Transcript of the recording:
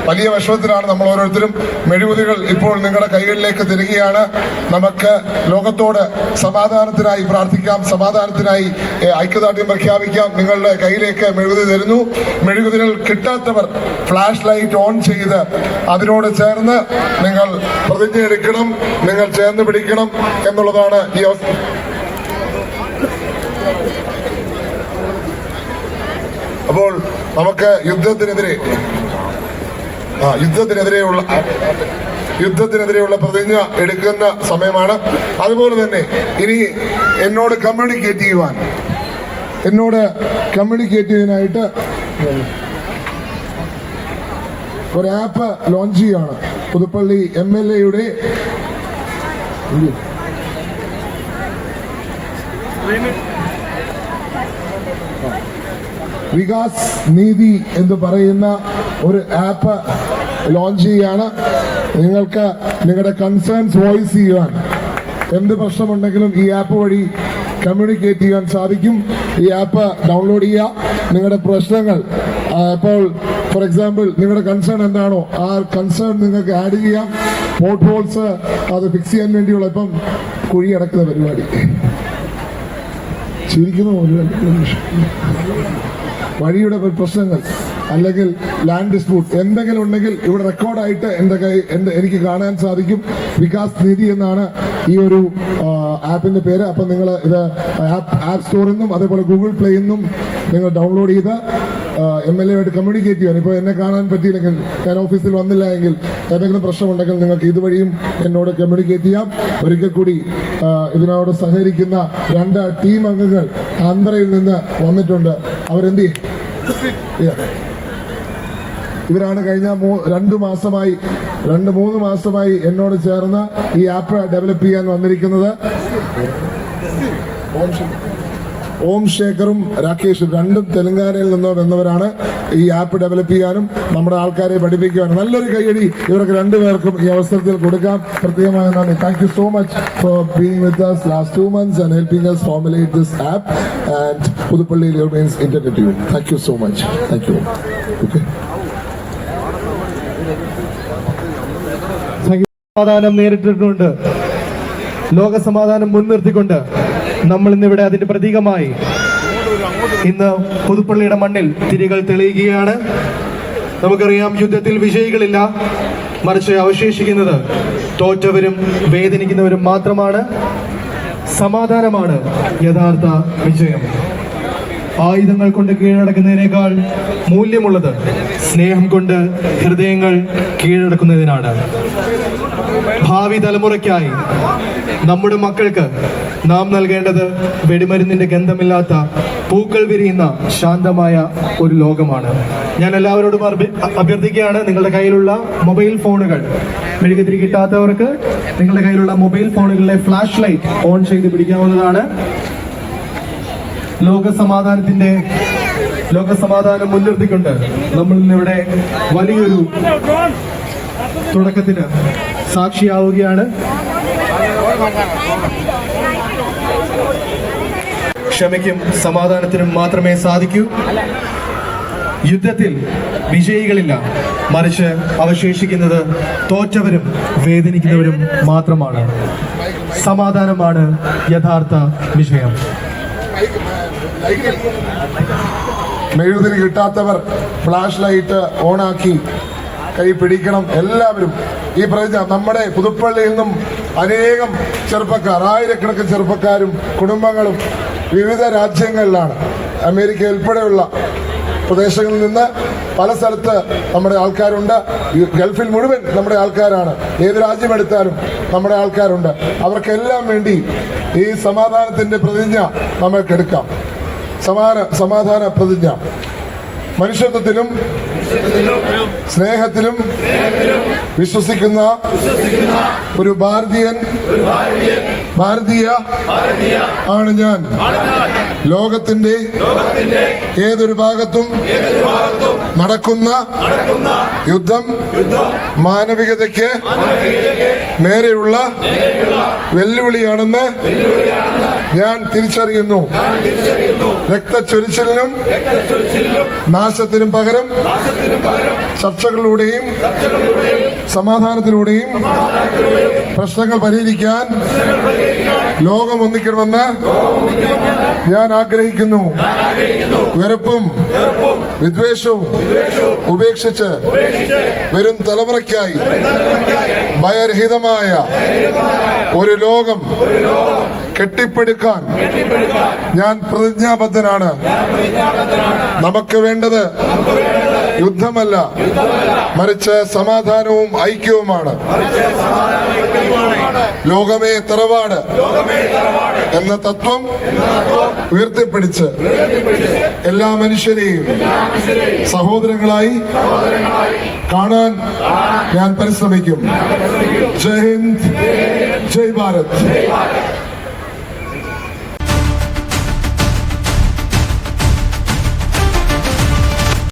വലിയ വിഷമത്തിലാണ് നമ്മൾ ഓരോരുത്തരും. മെഴുകുതിരികൾ ഇപ്പോൾ നിങ്ങളുടെ കൈകളിലേക്ക് തരികയാണ്. നമുക്ക് ലോകത്തോട് സമാധാനത്തിനായി പ്രാർത്ഥിക്കാം, സമാധാനത്തിനായി ഐക്യദാർഢ്യം പ്രഖ്യാപിക്കാം. നിങ്ങളുടെ കയ്യിലേക്ക് മെഴുകുതിരി തരുന്നു. മെഴുകുതിരികൾ കിട്ടാത്തവർ ഫ്ലാഷ് ലൈറ്റ് ഓൺ ചെയ്ത് അതിനോട് ചേർന്ന് നിങ്ങൾ പ്രതിജ്ഞ എടുക്കണം, നിങ്ങൾ ചേർന്ന് പിടിക്കണം എന്നുള്ളതാണ് ഈ അവസ്ഥ. അപ്പോൾ നമുക്ക് യുദ്ധത്തിനെതിരെയുള്ള പ്രതിജ്ഞ എടുക്കുന്ന സമയമാണ്. അതുപോലെ തന്നെ ഇനി എന്നോട് കമ്മ്യൂണിക്കേറ്റ് ചെയ്യാനായിട്ട് ഒരു ആപ്പ് ലോഞ്ച് ചെയ്യുകയാണ്. പുതുപ്പള്ളി MLA-യുടെ വികാസ് നീതി എന്ന് പറയുന്ന ഒരു ആപ്പ് ലോഞ്ച് ചെയ്യാണ്. നിങ്ങൾക്ക് നിങ്ങളുടെ കൺസേൺസ് വോയിസ് ചെയ്യുവാൻ, എന്ത് പ്രശ്നമുണ്ടെങ്കിലും ഈ ആപ്പ് വഴി കമ്മ്യൂണിക്കേറ്റ് ചെയ്യാൻ സാധിക്കും. ഈ ആപ്പ് ഡൗൺലോഡ് ചെയ്യുക. നിങ്ങളുടെ പ്രശ്നങ്ങൾ ഇപ്പോൾ ഫോർ എക്സാമ്പിൾ നിങ്ങളുടെ കൺസേൺ എന്താണോ ആ കൺസേൺ നിങ്ങൾക്ക് ആഡ് ചെയ്യാം. പോർട്ട് ഹോൾസ് അത് ഫിക്സ് ചെയ്യാൻ വേണ്ടിയുള്ള ഇപ്പം കുഴി അടക്കുന്ന പരിപാടി വഴിയുടെ പ്രശ്നങ്ങൾ അല്ലെങ്കിൽ ലാൻഡ് ഡിസ്പ്യൂട്ട് എന്തെങ്കിലും ഉണ്ടെങ്കിൽ ഇവിടെ റെക്കോർഡായിട്ട് എനിക്ക് കാണാൻ സാധിക്കും. വികാസ് നിധി എന്നാണ് ഈ ഒരു ആപ്പിന്റെ പേര്. അപ്പം നിങ്ങൾ ഇത് ആപ്പ് സ്റ്റോറിൽ നിന്നും അതേപോലെ ഗൂഗിൾ പ്ലേയിൽ നിന്നും നിങ്ങൾ ഡൗൺലോഡ് ചെയ്ത് MLA-ആയിട്ട് കമ്മ്യൂണിക്കേറ്റ് ചെയ്യാൻ. ഇപ്പോൾ എന്നെ കാണാൻ പറ്റിയില്ലെങ്കിൽ, ഞാൻ ഓഫീസിൽ വന്നില്ല എങ്കിൽ എന്തെങ്കിലും പ്രശ്നമുണ്ടെങ്കിൽ നിങ്ങൾക്ക് ഇതുവഴിയും എന്നോട് കമ്മ്യൂണിക്കേറ്റ് ചെയ്യാം. ഒരിക്കൽ കൂടി ഇതിനോട് സഹകരിക്കുന്ന 2 ടീം അംഗങ്ങൾ ആന്ധ്രയിൽ നിന്ന് വന്നിട്ടുണ്ട്. അവരെന്ത് ഇവരാണ് കഴിഞ്ഞ 2-3 മാസമായി എന്നോട് ചേർന്ന് ഈ ആപ്പ് ഡെവലപ്പ് ചെയ്യാൻ വന്നിരിക്കുന്നത്. ഓം ശേഖറും രാകേഷും രണ്ടും തെലങ്കാനയിൽ നിന്ന് വന്നവരാണ്. ഈ ആപ്പ് ഡെവലപ്പ് ചെയ്യാനും നമ്മുടെ ആൾക്കാരെ പഠിപ്പിക്കാനും. നല്ലൊരു കൈയടി ഇവർക്ക് 2 പേർക്കും ഈ അവസരത്തിൽ കൊടുക്കാം. പ്രത്യേകമായ നന്ദി. Thank you so much for being with us last 2 months and helping us formulate this app, and Puduppally remains indebted to you. Thank you so much. Thank you. Okay. സമാധാനം നേരിട്ടിട്ടുണ്ട്. ലോക സമാധാനം മുൻനിർത്തിക്കൊണ്ട് നമ്മൾ ഇന്നിവിടെ അതിന്റെ പ്രതീകമായി ഇന്ന് പുതുപ്പള്ളിയുടെ മണ്ണിൽ തിരികൾ തെളിയുകയാണ്. നമുക്കറിയാം, യുദ്ധത്തിൽ വിജയികളില്ല, മറിച്ച് അവശേഷിക്കുന്നത് തോറ്റവരും വേദനിക്കുന്നവരും മാത്രമാണ്. സമാധാനമാണ് യഥാർത്ഥ വിജയം. ആയുധങ്ങൾ കൊണ്ട് കീഴടക്കുന്നതിനേക്കാൾ മൂല്യമുള്ളത് സ്നേഹം കൊണ്ട് ഹൃദയങ്ങൾ കീഴടക്കുന്നതിനാണ്. ഭാവി തലമുറയ്ക്കായി നമ്മുടെ മക്കൾക്ക് നാം നൽകേണ്ടത് വെടിമരുന്നിന്റെ ഗന്ധമില്ലാത്ത പൂക്കൾ വിരിയുന്ന ശാന്തമായ ഒരു ലോകമാണ്. ഞാൻ എല്ലാവരോടും അഭ്യർത്ഥിക്കുകയാണ്, നിങ്ങളുടെ കയ്യിലുള്ള മൊബൈൽ ഫോണുകൾ, മെഴുകുതിരി കിട്ടാത്തവർക്ക് നിങ്ങളുടെ കയ്യിലുള്ള മൊബൈൽ ഫോണുകളിലെ ഫ്ലാഷ് ലൈറ്റ് ഓൺ ചെയ്ത് പിടിക്കാവുന്നതാണ്. ലോകസമാധാനം മുൻനിർത്തിക്കൊണ്ട് നമ്മൾ ഇന്നിവിടെ വലിയൊരു തുടക്കത്തിന് സാക്ഷിയാവുകയാണ്. ക്ഷമയ്ക്കും സമാധാനത്തിനും മാത്രമേ സാധിക്കൂ. യുദ്ധത്തിൽ വിജയികളില്ല, മറിച്ച് അവശേഷിക്കുന്നത് തോറ്റവരും വേദനിക്കുന്നവരും മാത്രമാണ്. സമാധാനമാണ് യഥാർത്ഥ വിജയം. മെഴുകുതിരി കിട്ടാത്തവർ ഫ്ലാഷ് ലൈറ്റ് ഓണാക്കി കൈ പിടിക്കണം. എല്ലാവരും ഈ പ്രതിജ്ഞ. നമ്മുടെ പുതുപ്പള്ളിയിൽ നിന്നും അനേകം ചെറുപ്പക്കാർ, ആയിരക്കണക്കിന് ചെറുപ്പക്കാരും കുടുംബങ്ങളും വിവിധ രാജ്യങ്ങളിലാണ്. അമേരിക്ക ഉൾപ്പെടെയുള്ള പ്രദേശങ്ങളിൽ നിന്ന് പല സ്ഥലത്ത് നമ്മുടെ ആൾക്കാരുണ്ട്. ഗൾഫിൽ മുഴുവൻ നമ്മുടെ ആൾക്കാരാണ്. ഏത് രാജ്യമെടുത്താലും നമ്മുടെ ആൾക്കാരുണ്ട്. അവർക്കെല്ലാം വേണ്ടി ഈ സമാധാനത്തിന്റെ പ്രതിജ്ഞ നമുക്കെടുക്കാം. സമാധാന പ്രതിജ്ഞ. മനുഷ്യത്വത്തിലും സ്നേഹത്തിലും വിശ്വസിക്കുന്ന ഒരു ഭാരതീയ ആണ് ഞാൻ. ലോകത്തിന്റെ ഏതൊരു ഭാഗത്തും നടക്കുന്ന യുദ്ധം മാനവികതയ്ക്ക് നേരെയുള്ള വെല്ലുവിളിയാണെന്ന് ഞാൻ തിരിച്ചറിയുന്നു രക്തച്ചൊരിച്ചിലിനും നാശത്തിനും പകരം ചർച്ചകളിലൂടെയും സമാധാനത്തിലൂടെയും പ്രശ്നങ്ങൾ പരിഹരിക്കാൻ ലോകം ഒന്നിക്കണമെന്ന് ഞാൻ ആഗ്രഹിക്കുന്നു. വെറുപ്പും വിദ്വേഷവും ഉപേക്ഷിച്ച് വരും തലമുറയ്ക്കായി ഭയരഹിതമായ ഒരു ലോകം കെട്ടിപ്പടുക്കാൻ ഞാൻ പ്രതിജ്ഞാബദ്ധനാണ്. നമുക്ക് വേണ്ടത് യുദ്ധമല്ല, മറിച്ച് സമാധാനവും ഐക്യവുമാണ്. ലോകമേ തറവാട് എന്ന തത്വം ഉയർത്തിപ്പിടിച്ച് എല്ലാ മനുഷ്യരെയും സഹോദരങ്ങളായി കാണാൻ ഞാൻ പരിശ്രമിക്കും. ജയ് ഹിന്ദ്, ജയ് ഭാരത്.